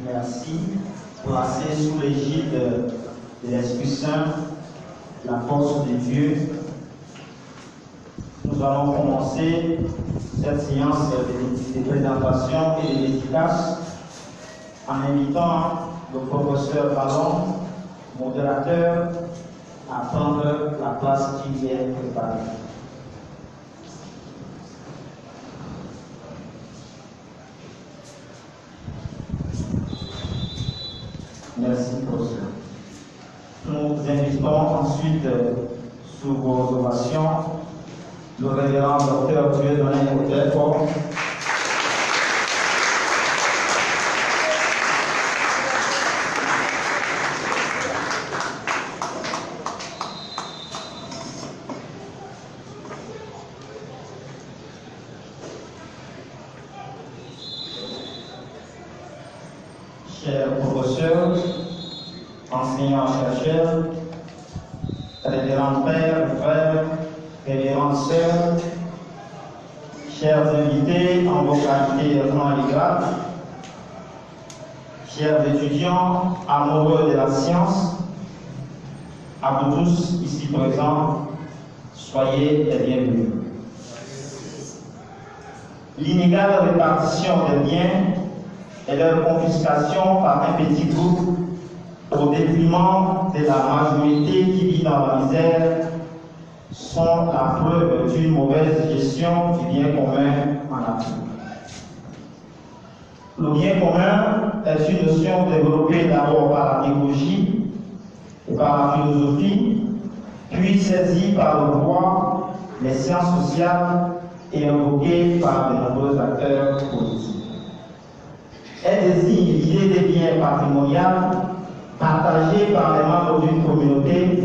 Merci. Placé sous l'égide de l'Esprit Saint, la force de Dieu, nous allons commencer cette séance de présentation et de dédicace en invitant le professeur Ballon, modérateur, à prendre la place qui lui est préparée. Merci, professeur. Nous invitons ensuite, sous vos ovations, le révérend docteur Dieudonné Otelfort. Chers professeurs, enseignants-chercheurs, révérends pères, frères, révérendes sœurs, chers invités en vos qualités rang et grade, chers étudiants amoureux de la science, à vous tous ici présents, soyez les bienvenus. L'inégale répartition des biens et leur confiscation par un petit groupe au détriment de la majorité qui vit dans la misère sont la preuve d'une mauvaise gestion du bien commun en Afrique. Le bien commun est une notion développée d'abord par la théologie et par la philosophie, puis saisie par le droit, les sciences sociales et invoquée par de nombreux acteurs politiques. Elle désigne l'idée des biens patrimoniaux partagés par les membres d'une communauté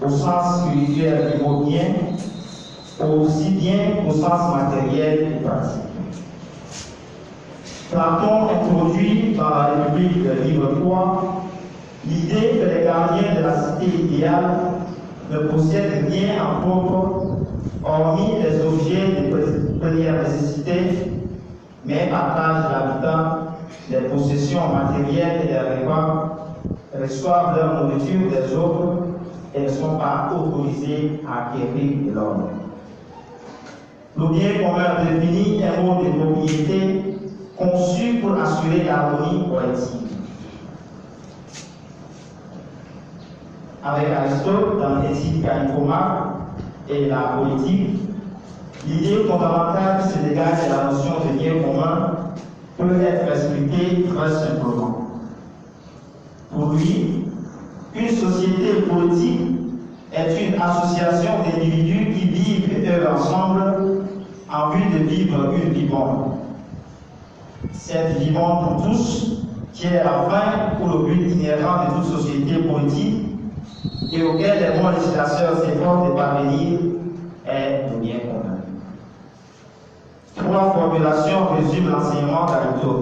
au sens spirituel du mot bien, aussi bien qu'au sens matériel et pratique. Platon introduit dans la République de Livre 3 l'idée que les gardiens de la cité idéale ne possèdent rien en propre, hormis les objets de première nécessité, mais partagent l'habitat, les possessions matérielles et les repas, reçoivent leur nourriture des autres et ne sont pas autorisés à acquérir de l'ordre. Le bien commun définit un mode de propriété conçu pour assurer l'harmonie collective. Avec Aristote, dans l'éthique à Nicomach et la politique, l'idée fondamentale qui se dégage de la notion de bien commun peut être expliquée très simplement. Pour lui, une société politique est une association d'individus qui vivent et œuvrent ensemble en vue de vivre une vie bonne. Cette vie bonne pour tous, qui est la fin ou le but inhérent de toute société politique et auquel les bons législateurs s'efforcent de parvenir, est le bien commun. Trois formulations résument l'enseignement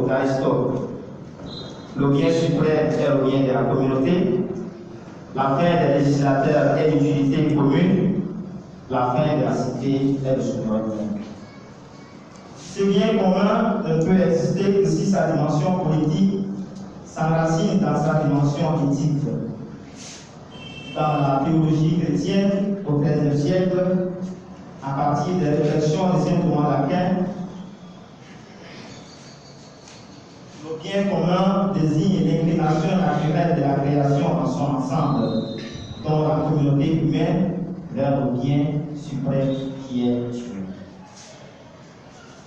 d'Aristote. Le bien suprême est le bien de la communauté, la fin des législateurs est l'utilité commune, la fin de la cité est le souverain. Ce bien commun ne peut exister que si sa dimension politique s'enracine dans sa dimension éthique. Dans la théologie chrétienne au XIIIe siècle, à partir des réflexions de saint Thomas d'Aquin, le bien commun désigne l'inclination naturelle de la création dans son ensemble, dont la communauté humaine vers le bien suprême qui est Dieu.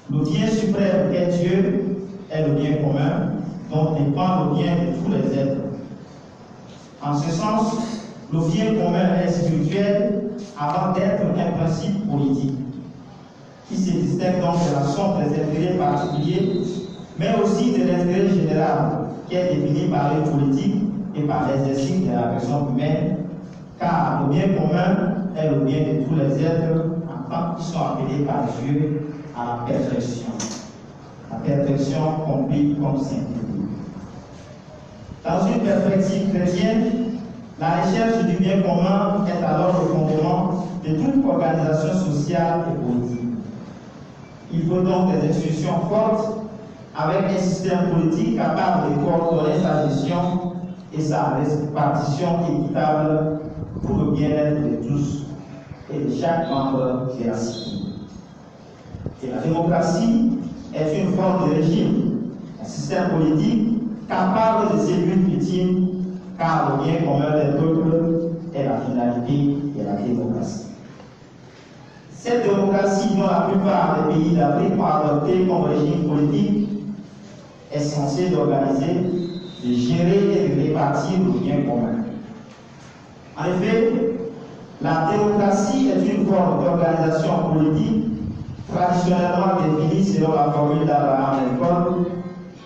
Le bien suprême qu'est Dieu est le bien commun, dont dépend le bien de tous les êtres. En ce sens, le bien commun est spirituel avant d'être un principe politique, qui se distingue donc de la somme des intérêts particuliers, mais aussi de l'intérêt général, qui est défini par les politiques et par l'exercice de la personne humaine, car le bien commun est le bien de tous les êtres en tant qu'ils sont appelés par Dieu à la perfection. La perfection compris comme sainteté. Dans une perspective chrétienne, la recherche du bien commun est alors le fondement de toute organisation sociale et politique. Il faut donc des institutions fortes avec un système politique capable de coordonner sa gestion et sa répartition équitable pour le bien-être de tous et de chaque membre de la cité. Et la démocratie est une forme de régime, un système politique capable de séduire l'ultime, car le bien commun des peuples est la finalité de la démocratie. Cette démocratie, dont la plupart des pays d'Afrique ont adopté comme régime politique, est censée d'organiser, de gérer et de répartir le bien commun. En effet, la démocratie est une forme d'organisation politique traditionnellement définie selon la formule d'Abraham Lincoln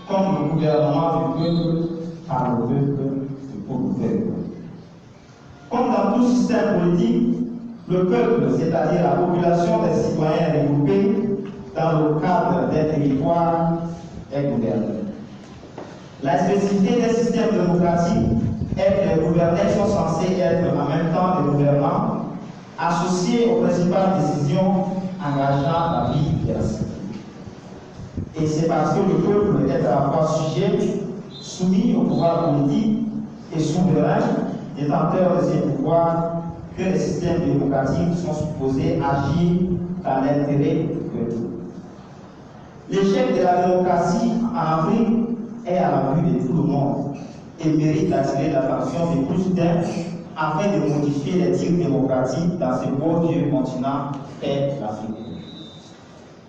comme le gouvernement du peuple par le peuple et pour le peuple. Comme dans tout système politique, le peuple, c'est-à-dire la population des citoyens regroupés dans le cadre des territoires, est gouverné. La spécificité des systèmes démocratiques est que les gouverneurs sont censés être en même temps des gouvernants associés aux principales décisions engageant la vie de la cité. Et c'est parce que le peuple est à la fois sujet, soumis au pouvoir politique et souverain, détenteur de ces pouvoirs, que les systèmes démocratiques sont supposés agir dans l'intérêt du peuple. L'échec de la démocratie en Afrique est à la vue de tout le monde et mérite d'attirer l'attention de tous d'un afin de modifier les tirs démocratiques dans ce beau vieux continent qu'est l'Afrique.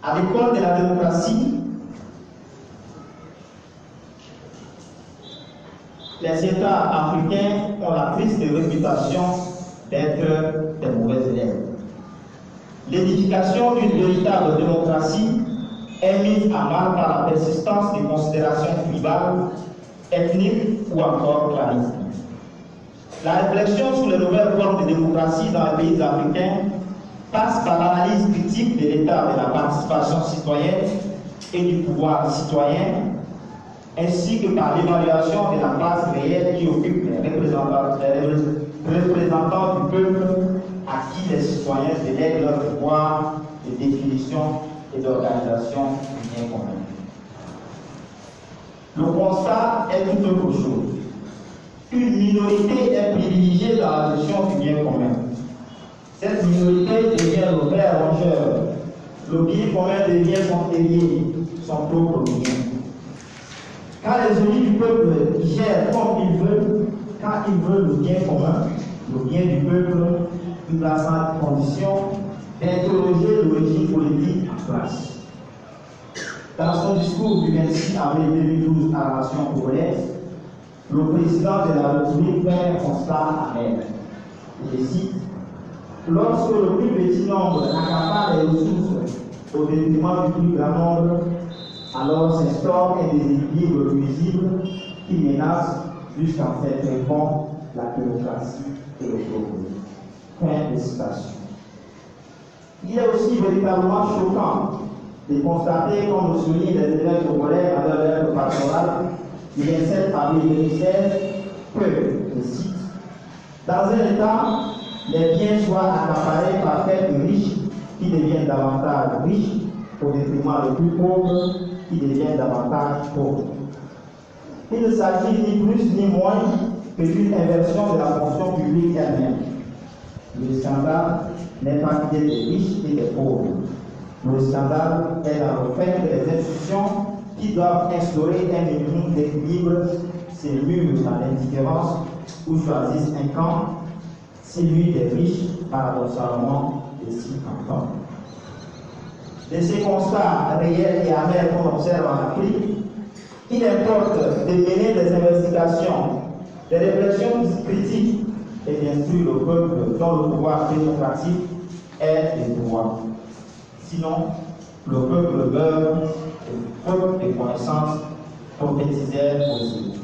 À l'école de la démocratie, les États africains ont la triste réputation d'être des mauvais élèves. L'édification d'une véritable démocratie est mise à mal par la persistance des considérations tribales, ethniques ou encore clanistes. La réflexion sur les nouvelles formes de démocratie dans les pays africains passe par l'analyse critique de l'état de la participation citoyenne et du pouvoir citoyen, ainsi que par l'évaluation de la place réelle qui occupe les représentants du peuple à qui les citoyens délèguent leur pouvoir de définition et d'organisation du bien commun. Le constat est tout autre chose. Une minorité est privilégiée dans la gestion du bien commun. Cette minorité devient le vrai rongeur. Le bien commun devient son héritier, son propre bien. Quand les élus du peuple gèrent comme ils veulent, quand ils veulent le bien commun, le bien du peuple, ils doivent sans condition d'interroger le régime politique en place. Dans son discours du 26 avril 2012 à la Nation congolaise, le président de la République fait un constat amer. Je cite: lorsque le plus petit nombre accapare les ressources au détriment du plus grand nombre, alors s'instaure un déséquilibre nuisible qui menace jusqu'à faire répondre la démocratie et le progrès. Fin de citation. Il est aussi véritablement choquant de constater, comme le soulignent les élèves congolais à leur lettre pastorale du 27 avril 2016, que, je cite, dans un État, les biens soient accaparés par quelques riches qui deviennent davantage riches au détriment des plus pauvres qui deviennent davantage pauvres. Il ne s'agit ni plus ni moins que d'une inversion de la fonction publique elle-même. Le scandale n'est pas qu'il y ait des riches et des pauvres. Le scandale est dans le fait que les institutions qui doivent instaurer un minimum d'équilibre s'émurent dans l'indifférence ou choisissent un camp, celui des riches, paradoxalement, des si cantons. De ces constats réels et amers qu'on observe en Afrique, il importe de mener des investigations, des réflexions critiques et d'instruire le peuple dont le pouvoir démocratique est le pouvoir. Sinon, le peuple meurt et faute de connaissances prophétisèrent aussi.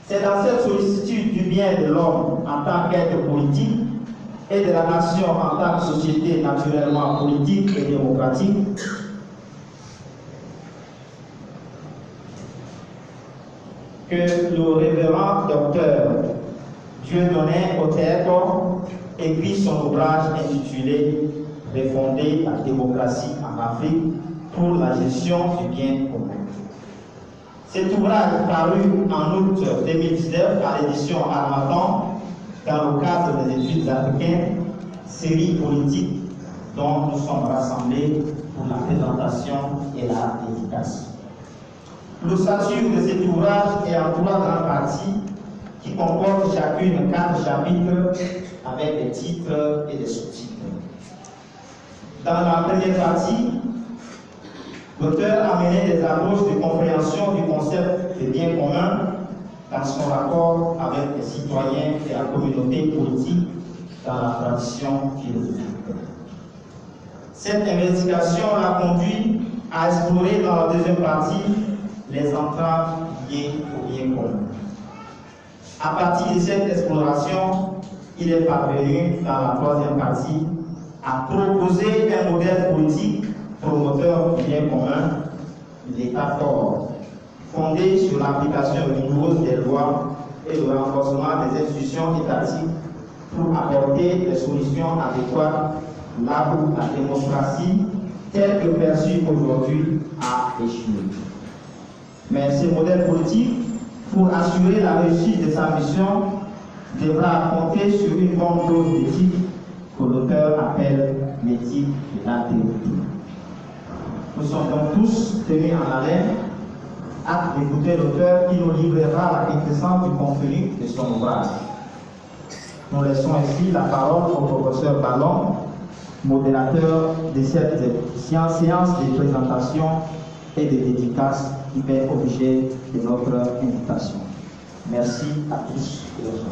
C'est dans cette sollicitude du bien de l'homme en tant qu'être politique et de la nation en tant que société naturellement politique et démocratique que le révérend docteur Dieudonné Oteeko écrit son ouvrage intitulé refonder la démocratie en Afrique pour la gestion du bien commun. Cet ouvrage paru en août 2019 à l'édition Harmattan dans le cadre des études africaines, série politique dont nous sommes rassemblés pour la présentation et la dédicace. L'ossature de cet ouvrage est en 3 grandes parties qui comportent chacune 4 chapitres avec des titres et des sous-titres. Dans la première partie, l'auteur a mené des approches de compréhension du concept de bien commun dans son rapport avec les citoyens et la communauté politique dans la tradition philosophique. Cette investigation l'a conduit à explorer dans la deuxième partie les entraves liées au bien commun. À partir de cette exploration, il est parvenu dans la troisième partie à proposer un modèle politique promoteur du bien commun, l'État fort, fondé sur l'application rigoureuse des lois et le renforcement des institutions étatiques pour apporter des solutions adéquates là où la démocratie, telle que perçue aujourd'hui, a échoué. Mais ce modèle politique, pour assurer la réussite de sa mission, devra compter sur une bonne dose d'éthique que l'auteur appelle l'éthique de la théorie. Nous sommes donc tous tenus en haleine, hâte d'écouter l'auteur qui nous livrera la quintessence du contenu de son ouvrage. Nous laissons ici la parole au professeur Ballon, modérateur de cette séance de présentation et de dédicace qui fait objet de notre invitation. Merci à tous et aux autres.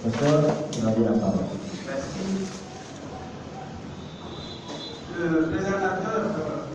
Professeur, vous avez la parole. Merci. Le présentateur